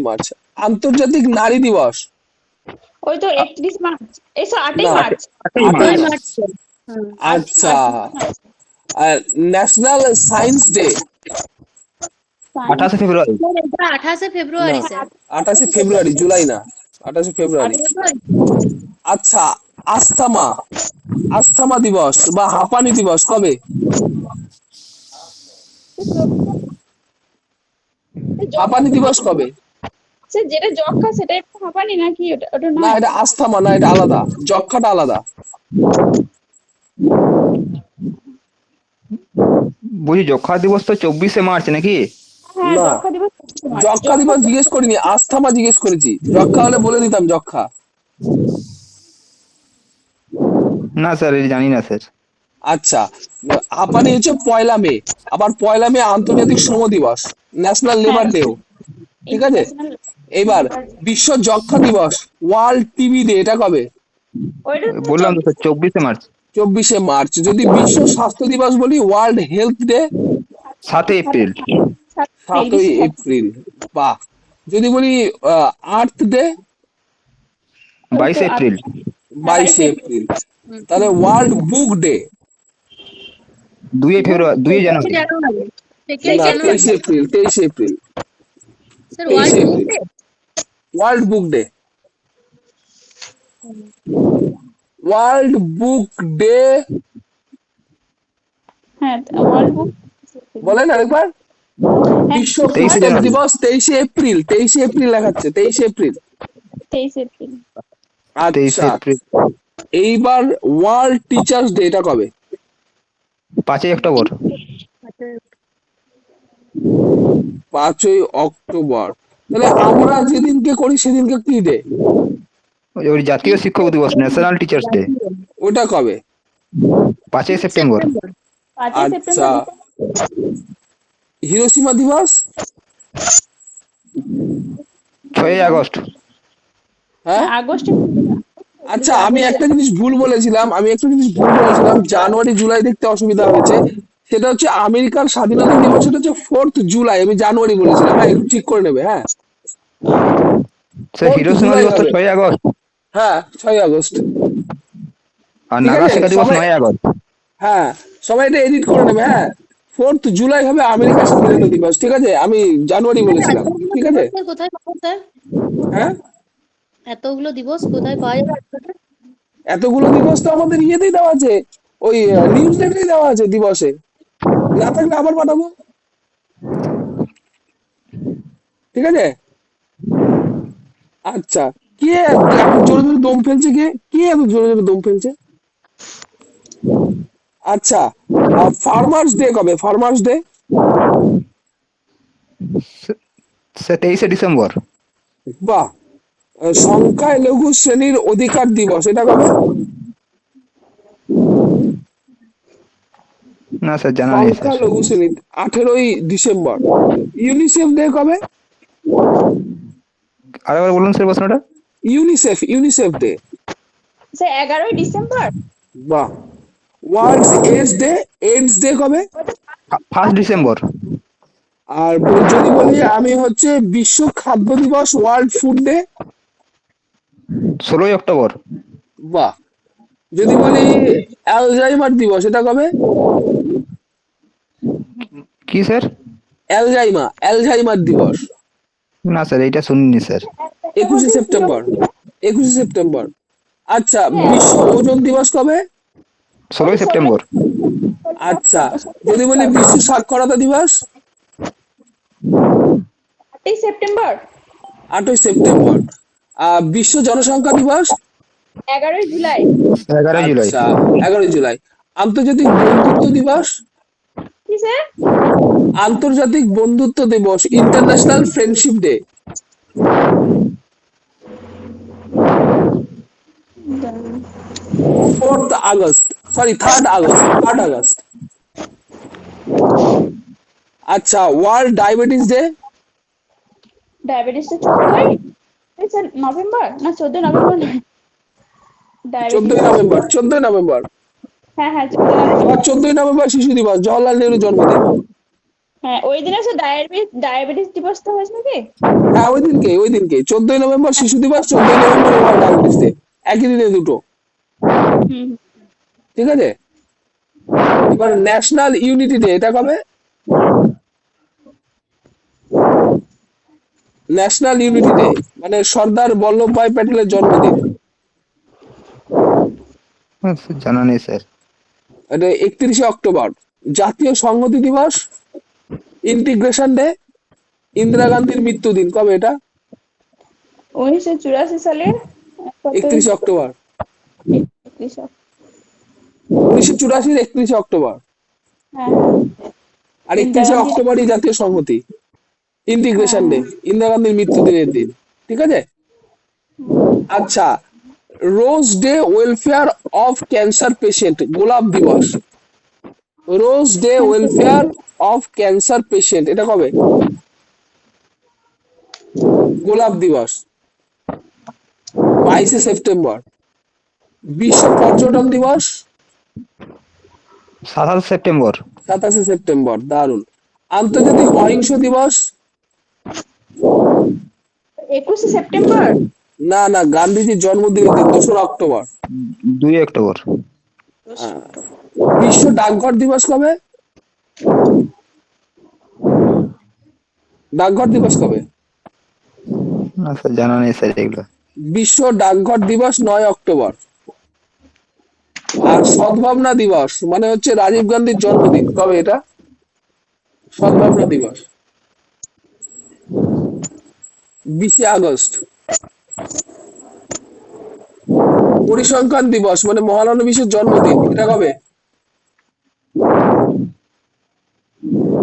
March. আন্তর্জাতিক নারী দিবস। ওই তো 31 মার্চ, এই 8ই না, মার্চ। 8ই 8ই মার্চ। মার্চ। হুম। আচ্ছা, ন্যাশনাল সায়েন্স ডে। 28শে ফেব্রুয়ারি। স্যার এটা 28শে না, ফেব্রুয়ারি স্যার। 28শে ফেব্রুয়ারি, জুলাই না, 28শে ফেব্রুয়ারি। 28শে ফেব্রুয়ারি। আচ্ছা, আস্থামা, আস্থামা দিবস বা হাঁপানি দিবস কবে? হাঁপানি দিবস কবে? যেটা যক্ষা সেটাই হাঁপানি নাকি? ওটা ওটা না, নয়। এটা আস্থামা না, এটা আলাদা, যক্ষাটা আলাদা। বুঝি যক্ষা দিবস তো 24শে মার্চ নাকি? হ্যাঁ, না, যক্ষা দিবস 25 মার্চ। যক্ষা দিবস জিজ্ঞেস করিনি, আস্থামা জিজ্ঞেস করেছি। যক্ষা হলে বলে দিতাম যক্ষা। না স্যার, এটা জানি না স্যার। আচ্ছা, হাঁপানি হচ্ছে 1লা মে। আবার 1লা মে আন্তর্জাতিক শ্রম দিবস, ন্যাশনাল লেবার ডেও। ঠিক আছে, ইন্টারন্যাশনাল। এইবার বিশ্ব যক্ষা দিবস, ওয়ার্ল্ড টিবি ডে, এটা কবে? ওইটা বললাম তো স্যার, 24শে মার্চ। 24শে মার্চ। যদি বিশ্ব স্বাস্থ্য দিবস বলি, ওয়ার্ল্ড হেলথ ডে, 7 এপ্রিল। 7ই এপ্রিল। বাহ। যদি বলি আর্থ ডে, 22শে এপ্রিল। 22শে এপ্রিল। তাহলে world book day, 2 February, 2 January. January. না, জানুয়ারি। 23শে এপ্রিল, 23শে এপ্রিল, স্যার ওয়ার্ল্ড 23শে book April, day. World book day. World book day হ্যাঁ, ওয়ার্ল্ড বুক। বলেন আরেকবার। বিশ্ব 23শে পুস্তক জানুয়ারি। দিবস 23শে এপ্রিল, 23শে এপ্রিল লেখাচ্ছে, 23শে এপ্রিল। 23 এপ্রিল। 23শে আচ্ছা, এপ্রিল। এইবার ওয়ার্ল্ড টিচার্স ডে, এটা কবে? 5ই অক্টোবর। 5ই অক্টোবর। তাহলে আমরা যেদিনকে করি সেদিনকে কি ডে? ওই জাতীয় শিক্ষক দিবস, ন্যাশনাল টিচার্স ডে। ওটা কবে? 5ই সেপ্টেম্বর। 5ই আচ্ছা, সেপ্টেম্বর। হিরোশিমা দিবস। 6ই আগস্ট। হ্যাঁ, আগস্টে। আচ্ছা, আমি একটা জিনিস ভুল বলেছিলাম, জানুয়ারি জুলাই দেখতে অসুবিধা হয়েছে। সেটা হচ্ছে আমেরিকার স্বাধীনতা দিবস, সেটা হচ্ছে 4th জুলাই, আমি জানুয়ারি বলেছিলাম। হ্যাঁ, একটু ঠিক করে নেবে। হ্যাঁ, স্যার 4th হিরোশিমা জুলাই দিবস তো হবে। 6ই আগস্ট। হ্যাঁ, 6ই আগস্ট। আর ঠিক আছে, নাগাসাকি দিবস সবাই, 9ই আগস্ট। হ্যাঁ, সবাই এটা এডিট করে নেবে। হ্যাঁ, 4th জুলাই হবে আমেরিকার স্বাধীনতা দিবস। ঠিক আছে, আমি জানুয়ারি বলেছিলাম। এতগুলো ঠিক আছে। দিবস স্যার কোথায় পাবো স্যার? হ্যাঁ, এতগুলো দিবস কোথায় পাওয়া যাবে আপনাদের? এতগুলো দিবস তো আমাদের ইয়েতেই দেওয়া আছে, ওই নিউজ লেটারেই দেওয়া আছে দিবসে। না থাকলে আবার পাঠাবো। ঠিক আছে। আচ্ছা, কে এত জোরে জোরে দম ফেলছে? কে এত জোরে জোরে দম ফেলছে? আচ্ছা, ফার্মার্স ডে কবে? Farmers day. স্যার 23শে ডিসেম্বর। বাহ। সংখ্যালঘু শ্রেণীর অধিকার দিবস, এটা কবে? না স্যার, জানা নেই স্যার। সংখ্যালঘু শ্রেণী, 18ই ডিসেম্বর। ইউনিসেফ ডে কবে? আরেকবার বলুন স্যার প্রশ্নটা। UNICEF day. স্যার 11ই ডিসেম্বর। বাহ। ওয়ার্ল্ড এইডস ডে কবে? 1 ডিসেম্বর। আর যদি বলি আমি হচ্ছে বিশ্ব খাদ্য দিবস, ওয়ার্ল্ড ফুড ডে। 16ই অক্টোবর। বাহ। যদি বলি অ্যালজাইমার দিবস, এটা কবে? কি স্যার? অ্যালজাইমার দিবস, না স্যার, এইটা শুনিনি স্যার। 21শে সেপ্টেম্বর। 21শে সেপ্টেম্বর। আচ্ছা, বিশ্ব ওজন দিবস কবে? 16ই সেপ্টেম্বর। আচ্ছা, যদি বলি বিশ্ব সাক্ষরতা দিবস? 8ই সেপ্টেম্বর। 8ই সেপ্টেম্বর। বিশ্ব জনসংখ্যা দিবস? 11ই জুলাই। 11ই জুলাই। আচ্ছা, 11ই জুলাই। আন্তর্জাতিক বন্ধুত্ব দিবস? কি স্যার? আন্তর্জাতিক বন্ধুত্ব দিবস, international friendship day. 4th August, sorry 3rd August. আচ্ছা, ওয়ার্ল্ড ডায়াবেটিস ডে? ডায়াবেটিসটা 14ই। স্যার নভেম্বর না 14 নভেম্বর না? চোদ্দই ডায়াবেটিস। November 14ই November. হ্যাঁ হ্যাঁ, 14 নভেম্বর। আবার 14ই নভেম্বর শিশু দিবস, জওহরলাল নেহরুর জন্মদিন। হ্যাঁ ওই দিনে হচ্ছে ডায়াবেটিস দিবসটা হয়েছে নাকি? হ্যাঁ ওই দিনকে 14ই নভেম্বর শিশু দিবস, 14ই নভেম্বর ওয়ার্ল্ড ডায়াবেটিস ডে, একই দিনে দুটো। হুম। ঠিক আছে, এবার ন্যাশনাল ইউনিটি ডে, এটা কবে? ন্যাশনাল ইউনিটি ডে মানে সর্দার বল্লভভাই প্যাটেলের জন্মদিন, স্যার জানা নেই স্যার। এটা 31শে অক্টোবর। জাতীয় সংহতি দিবস, ইন্টিগ্রেশন ডে, ইন্দিরা গান্ধীর মৃত্যুদিন, কবে এটা? 1984 সালের 31শে অক্টোবর। 31 উনিশশো 81 31শে অক্টোবর। হ্যাঁ হ্যাঁ। আর ইন্দিরা 31শে গান্ধী। অক্টোবরই জাতীয় সংহতি, হ্যাঁ ইন্টিগ্রেশন ডে, হ্যাঁ। ইন্দিরা গান্ধীর মৃত্যুদিনের দিন। ঠিক আছে। আচ্ছা, rose day welfare of cancer patient, গোলাপ দিবস। Rose day welfare of cancer patient, এটা কবে? গোলাপ দিবস 22শে সেপ্টেম্বর। বিশ্ব পর্যটন দিবস 27 সেপ্টেম্বর। 27শে সেপ্টেম্বর, দারুণ। আন্তর্জাতিক অহিংস দিবস? 21 সেপ্টেম্বর। না না, গান্ধীজির জন্মদিনের দিন, 2রা অক্টোবর। 2 অক্টোবর। হ্যাঁ। বিশ্ব ডাকঘর দিবস কবে? ডাকঘর দিবস কবে? না স্যার জানা নেই স্যার এগুলো। বিশ্ব ডাকঘর দিবস 9 অক্টোবর। আর সদ্ভাবনা দিবস মানে হচ্ছে রাজীব গান্ধীর জন্মদিন, কবে এটা? সদ্ভাবনা দিবস 20শে আগস্ট। পরিসংখ্যান দিবস মানে মহানবী বিশ্বের জন্মদিন, এটা কবে?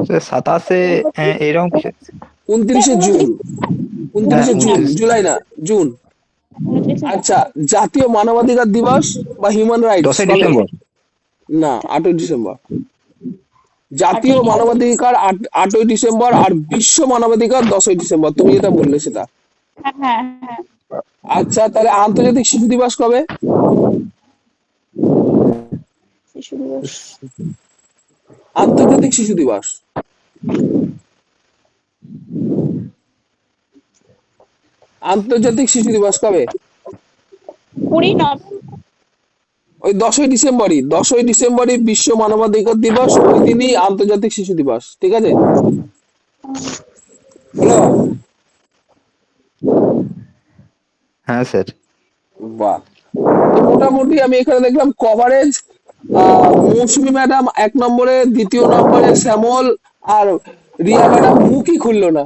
স্যার 27 এরকম কিছু। 29শে জুন। হ্যাঁ 29শে জুন, 29। জুলাই না, জুন। 29 আচ্ছা, জাতীয় মানবাধিকার দিবস বা হিউম্যান রাইটস 10ই কবে? ডিসেম্বর। না, 8ই ডিসেম্বর। জাতীয় মানবাধিকার 8ই ডিসেম্বর, আর বিশ্ব মানবাধিকার 10ই ডিসেম্বর, তুমি যেটা বললে সেটা। হ্যাঁ হ্যাঁ হ্যাঁ। আচ্ছা, তাহলে আন্তর্জাতিক শিশু দিবস কবে? শিশু দিবস। আন্তর্জাতিক শিশু দিবস আন্তর্জাতিক শিশু দিবস কবে? 20 নভেম্বর। ওই 10ই ডিসেম্বরই বিশ্ব মানবাধিকার দিবস, ওই দিনই আন্তর্জাতিক শিশু দিবস। ঠিক আছে, হলো? হ্যাঁ স্যার। বাহ। তো মোটামুটি আমি এখানে দেখলাম কভারেজ, মৌসুমী ম্যাডাম 1 নম্বরে, 2য় নম্বরে শ্যামল, আর রিয়া ম্যাডাম মুখই খুললো না।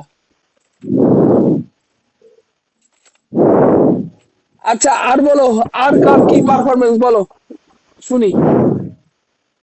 আচ্ছা, আর বলো, আর কার কি পারফরমেন্স বলো শুনি।